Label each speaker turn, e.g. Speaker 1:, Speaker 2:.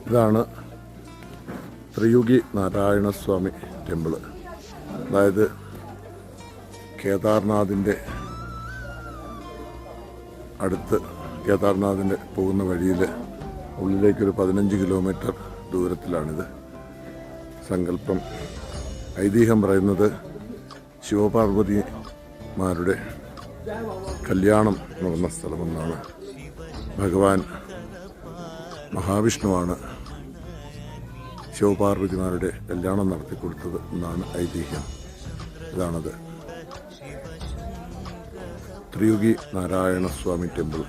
Speaker 1: ഇതാണ് ത്രിയുഗി നാരായണസ്വാമി ടെമ്പിള്. അതായത് കേദാർനാഥിൻ്റെ പോകുന്ന വഴിയിൽ ഉള്ളിലേക്കൊരു 15 കിലോമീറ്റർ ദൂരത്തിലാണിത്. സങ്കല്പം ഐതിഹ്യം പറയുന്നത് ശിവപാർവതിമാരുടെ കല്യാണം നടന്ന സ്ഥലമെന്നാണ്. ഭഗവാൻ മഹാവിഷ്ണുവാണ് ശിവപാർവതിമാരുടെ കല്യാണം നടത്തിക്കൊടുത്തത് എന്നാണ് ഐതിഹ്യം. ഇതാണത് ത്രിയുഗി നാരായണസ്വാമി ടെമ്പിൾ.